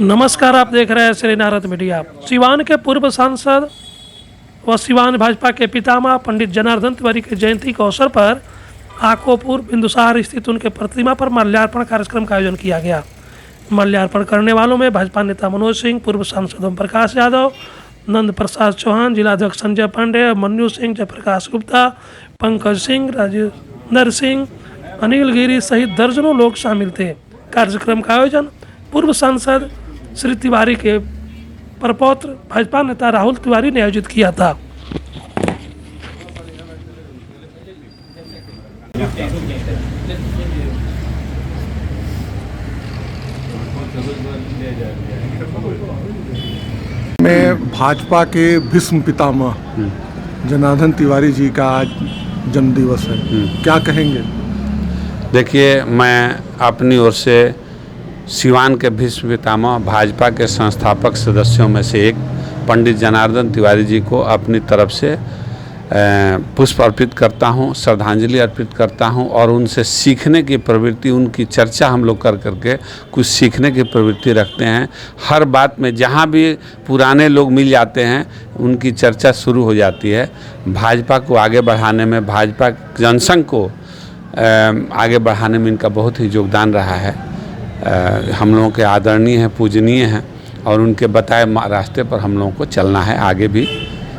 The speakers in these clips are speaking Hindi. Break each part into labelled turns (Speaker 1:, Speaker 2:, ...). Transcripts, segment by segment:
Speaker 1: नमस्कार, आप देख रहे हैं श्री नारद मीडिया। सिवान के पूर्व सांसद व सिवान भाजपा के पितामह पंडित जनार्दन तिवारी की जयंती के अवसर पर आकोपुर बिंदुसार स्थित उनके प्रतिमा पर माल्यार्पण कार्यक्रम का आयोजन किया गया। माल्यार्पण करने वालों में भाजपा नेता मनोज सिंह, पूर्व सांसद ओम प्रकाश यादव, नंद प्रसाद चौहान, जिलाध्यक्ष संजय पांडे, मन्नू सिंह, जयप्रकाश गुप्ता, पंकज सिंह, राजेंद्र सिंह, अनिल गिरी सहित दर्जनों लोग शामिल थे। कार्यक्रम का आयोजन पूर्व सांसद श्री तिवारी के परपौत्र भाजपा नेता राहुल तिवारी ने आयोजित किया था।
Speaker 2: मैं भाजपा के भीष्म पितामह जनार्दन तिवारी जी का आज जन्मदिवस है, क्या कहेंगे?
Speaker 3: देखिए, मैं अपनी ओर से सिवान के भीष्म पितामह भाजपा के संस्थापक सदस्यों में से एक पंडित जनार्दन तिवारी जी को अपनी तरफ से पुष्प अर्पित करता हूं, श्रद्धांजलि अर्पित करता हूं और उनसे सीखने की प्रवृत्ति, उनकी चर्चा हम लोग कर करके कुछ सीखने की प्रवृत्ति रखते हैं। हर बात में जहां भी पुराने लोग मिल जाते हैं उनकी चर्चा शुरू हो जाती है। भाजपा को आगे बढ़ाने में, भाजपा जनसंघ को आगे बढ़ाने में इनका बहुत ही योगदान रहा है। हम लोगों के आदरणीय हैं, पूजनीय हैं और उनके बताए रास्ते पर हम लोगों को चलना है, आगे भी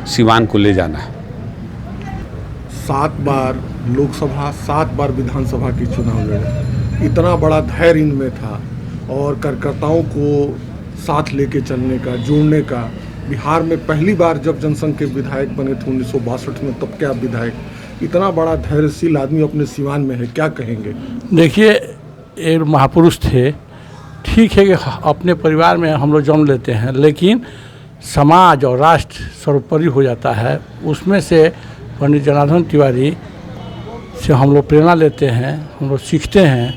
Speaker 3: सिवान को ले जाना है।
Speaker 2: 7 बार लोकसभा, 7 बार विधानसभा की चुनाव लड़े, इतना बड़ा धैर्य इनमें था और कार्यकर्ताओं को साथ लेके चलने का, जोड़ने का। बिहार में पहली बार जब जनसंघ के विधायक बने थे 1962 में, तब के आप विधायक, इतना बड़ा धैर्यशील आदमी अपने सिवान में है, क्या कहेंगे?
Speaker 4: देखिए, एक महापुरुष थे। ठीक है कि अपने परिवार में हम लोग जन्म लेते हैं, लेकिन समाज और राष्ट्र सर्वोपरि हो जाता है। उसमें से पंडित जनार्दन तिवारी से हम लोग प्रेरणा लेते हैं, हम लोग सीखते हैं।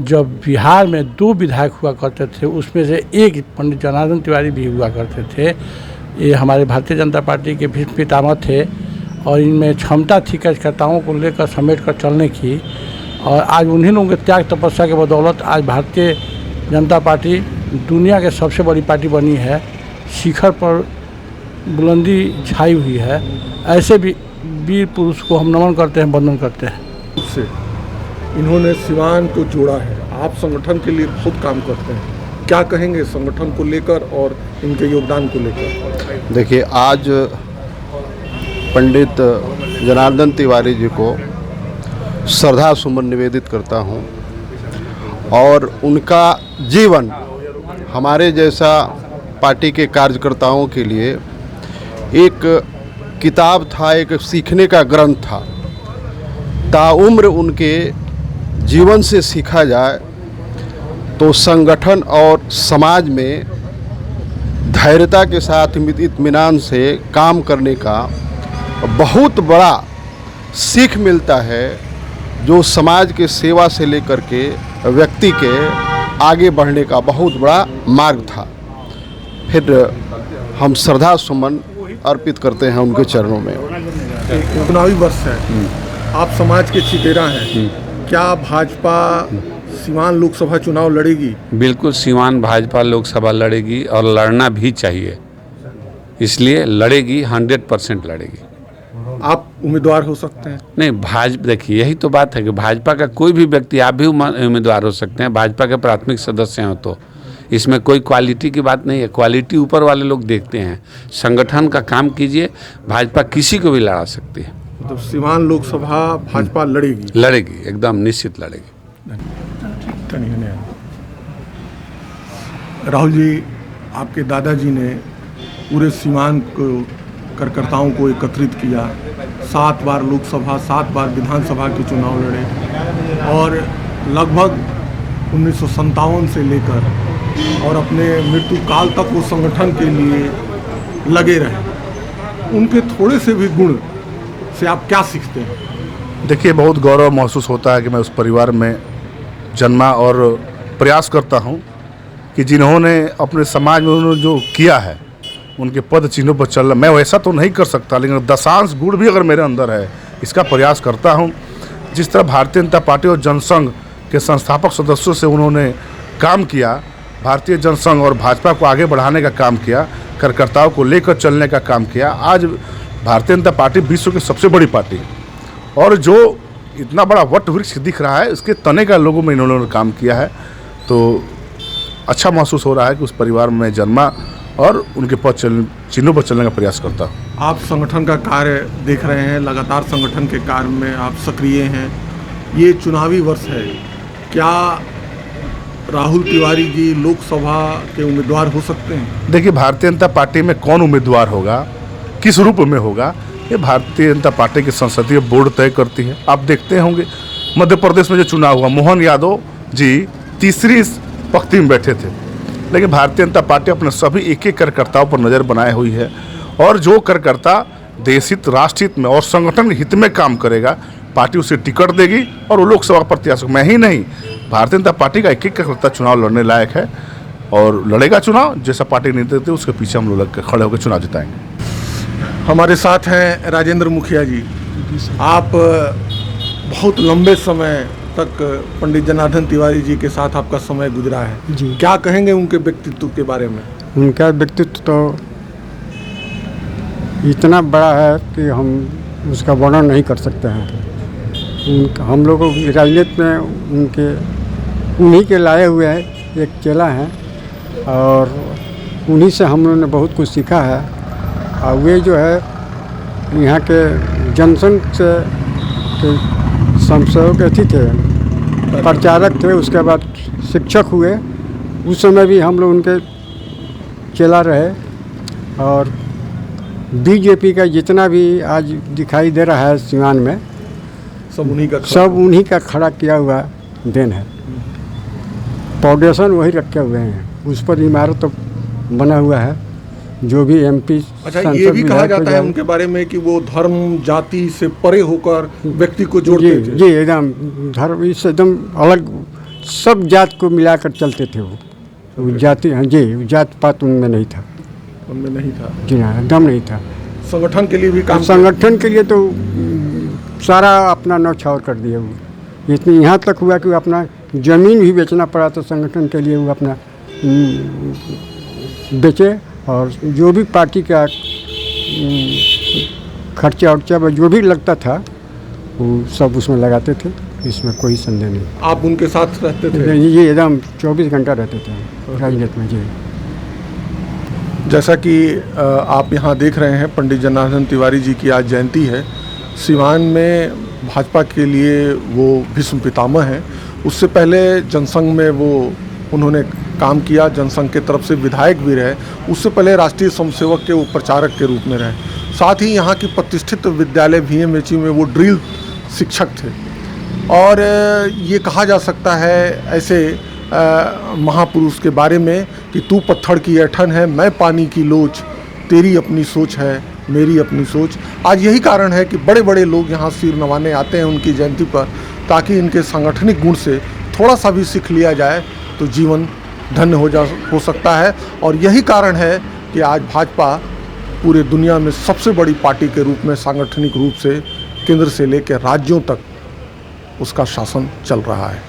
Speaker 4: जब बिहार में 2 विधायक हुआ करते थे, उसमें से एक पंडित जनार्दन तिवारी भी हुआ करते थे। ये हमारे भारतीय जनता पार्टी के भीष्म पितामह थे और इनमें क्षमता थी कार्यकर्ताओं को लेकर समेट कर चलने की। और आज उन्हीं लोगों के त्याग तपस्या के बदौलत आज भारतीय जनता पार्टी दुनिया के सबसे बड़ी पार्टी बनी है, शिखर पर बुलंदी छाई हुई है। ऐसे भी वीर पुरुष को हम नमन करते हैं, वंदन करते हैं।
Speaker 2: उससे इन्होंने सिवान को जोड़ा है। आप संगठन के लिए बहुत काम करते हैं, क्या कहेंगे संगठन को लेकर और इनके योगदान को लेकर?
Speaker 5: देखिए, आज पंडित जनार्दन तिवारी जी को श्रद्धा सुमन निवेदित करता हूं और उनका जीवन हमारे जैसा पार्टी के कार्यकर्ताओं के लिए एक किताब था, एक सीखने का ग्रंथ था। ताउम्र उनके जीवन से सीखा जाए तो संगठन और समाज में धैर्यता के साथ इत्मीनान से काम करने का बहुत बड़ा सीख मिलता है, जो समाज के सेवा से लेकर के व्यक्ति के आगे बढ़ने का बहुत बड़ा मार्ग था। फिर हम श्रद्धा सुमन अर्पित करते हैं उनके चरणों में।
Speaker 2: चुनावी वर्ष है, आप समाज के चितेरा हैं, क्या भाजपा सिवान लोकसभा चुनाव लड़ेगी?
Speaker 3: बिल्कुल, सिवान भाजपा लोकसभा लड़ेगी और लड़ना भी चाहिए, इसलिए लड़ेगी, 100% लड़ेगी।
Speaker 2: आप उम्मीदवार हो सकते हैं?
Speaker 3: नहीं, भाजपा, देखिए यही तो बात है कि भाजपा का कोई भी व्यक्ति, आप भी उम्मीदवार हो सकते हैं, भाजपा के प्राथमिक सदस्य हैं। तो इसमें कोई क्वालिटी की बात नहीं है, क्वालिटी ऊपर वाले लोग देखते हैं। संगठन का काम कीजिए, भाजपा किसी को भी लड़ा सकती है।
Speaker 2: तो सिवान लोकसभा भाजपा लड़ेगी?
Speaker 3: लड़ेगी, एकदम निश्चित लड़ेगी।
Speaker 2: राहुल जी, आपके दादाजी ने पूरे सिवान को, कार्यकर्ताओं को एकत्रित किया, 7 बार लोकसभा, 7 बार विधानसभा के चुनाव लड़े और लगभग 1957 से लेकर और अपने मृत्यु काल तक वो संगठन के लिए लगे रहे। उनके थोड़े से भी गुण से आप क्या सीखते हैं?
Speaker 6: देखिए, बहुत गौरव महसूस होता है कि मैं उस परिवार में जन्मा और प्रयास करता हूं कि जिन्होंने अपने समाज में उन्होंने जो किया है, उनके पद चिन्हों पर चलना। मैं वैसा तो नहीं कर सकता, लेकिन दशांश गुण भी अगर मेरे अंदर है, इसका प्रयास करता हूं। जिस तरह भारतीय जनता पार्टी और जनसंघ के संस्थापक सदस्यों से उन्होंने काम किया, भारतीय जनसंघ और भाजपा को आगे बढ़ाने का काम किया, कार्यकर्ताओं को लेकर चलने का काम किया। आज भारतीय जनता पार्टी विश्व की सबसे बड़ी पार्टी है और जो इतना बड़ा वट वृक्ष दिख रहा है, इसके तने का लोगों में इन्होंने काम किया है। तो अच्छा महसूस हो रहा है कि उस परिवार में जन्मा और उनके पद चिन्हों पर चलने का प्रयास करता हूँ।
Speaker 2: आप संगठन का कार्य देख रहे हैं, लगातार संगठन के कार्य में आप सक्रिय हैं। ये चुनावी वर्ष है, क्या राहुल तिवारी जी लोकसभा के उम्मीदवार हो सकते हैं?
Speaker 6: देखिए, भारतीय जनता पार्टी में कौन उम्मीदवार होगा, किस रूप में होगा, ये भारतीय जनता पार्टी की संसदीय बोर्ड तय करती है। आप देखते होंगे मध्य प्रदेश में जो चुनाव हुआ, मोहन यादव जी तीसरी पंक्ति में बैठे थे, लेकिन भारतीय जनता पार्टी अपने सभी एक एक कार्यकर्ताओं पर नज़र बनाए हुई है और जो कार्यकर्ता देश हित, राष्ट्र हित में और संगठन हित में काम करेगा, पार्टी उसे टिकट देगी और वो लोकसभा प्रत्याशी। मैं ही नहीं, भारतीय जनता पार्टी का एक एक कार्यकर्ता चुनाव लड़ने लायक है और लड़ेगा चुनाव। जैसा पार्टी नहीं देते उसके पीछे हम लोग खड़े होकर चुनाव जिताएंगे।
Speaker 2: हमारे साथ हैं राजेंद्र मुखिया जी। आप बहुत लंबे समय तक पंडित जनार्दन तिवारी जी के साथ आपका समय गुजरा है
Speaker 7: जी।
Speaker 2: क्या कहेंगे उनके व्यक्तित्व के बारे में?
Speaker 7: उनका व्यक्तित्व तो इतना बड़ा है कि हम उसका वर्णन नहीं कर सकते हैं। हम लोगों की राजनीति में उन्हीं के लाए हुए हैं, एक चेला हैं और उन्हीं से हम लोगों ने बहुत कुछ सीखा है। और वे जो है यहाँ के जनसंघ से संसद के थे, प्रचारक थे, उसके बाद शिक्षक हुए। उस समय भी हम लोग उनके चेला रहे और बीजेपी का जितना भी आज दिखाई दे रहा है सिवान में, सब उन्हीं का खड़ा किया हुआ देन है। फाउंडेशन वही रखे हुए हैं, उस पर इमारत तो बना हुआ है। जो भी एमपी,
Speaker 2: अच्छा, ये भी कहा जाता है उनके बारे में कि वो धर्म जाति से परे होकर व्यक्ति को जोड़ते थे।
Speaker 7: जी, एकदम धर्म इससे एकदम अलग, सब जात को मिलाकर चलते थे वो जाति। हाँ जी, जात पात उनमें नहीं था। जी हाँ, एकदम नहीं था।
Speaker 2: संगठन के लिए भी काम,
Speaker 7: संगठन के लिए तो सारा अपना न्यौछावर कर दिया वो। इतनी यहाँ तक हुआ कि वो अपना ज़मीन भी बेचना पड़ा था संगठन के लिए। वो अपना बेचे और जो भी पार्टी का खर्चा उर्चा जो भी लगता था वो सब उसमें लगाते थे, इसमें कोई संदेह नहीं।
Speaker 2: आप उनके साथ रहते थे?
Speaker 7: ये एकदम 24 घंटा रहते थे राजनीति में। जी,
Speaker 2: जैसा कि आप यहाँ देख रहे हैं, पंडित जनार्दन तिवारी जी की आज जयंती है। सिवान में भाजपा के लिए वो भीष्म पितामह हैं। उससे पहले जनसंघ में वो उन्होंने काम किया, जनसंघ के तरफ से विधायक भी रहे। उससे पहले राष्ट्रीय स्वयंसेवक के वो प्रचारक के रूप में रहे। साथ ही यहाँ की प्रतिष्ठित विद्यालय VMHE में वो ड्रिल शिक्षक थे। और ये कहा जा सकता है ऐसे महापुरुष के बारे में कि तू पत्थर की ऐठन है, मैं पानी की लोच, तेरी अपनी सोच है, मेरी अपनी सोच। आज यही कारण है कि बड़े बड़े लोग यहाँ सिर नवाने आते हैं उनकी जयंती पर, ताकि इनके सांगठनिक गुण से थोड़ा सा भी सीख लिया जाए तो जीवन धन्य हो सकता है। और यही कारण है कि आज भाजपा पूरे दुनिया में सबसे बड़ी पार्टी के रूप में सांगठनिक रूप से केंद्र से लेकर राज्यों तक उसका शासन चल रहा है।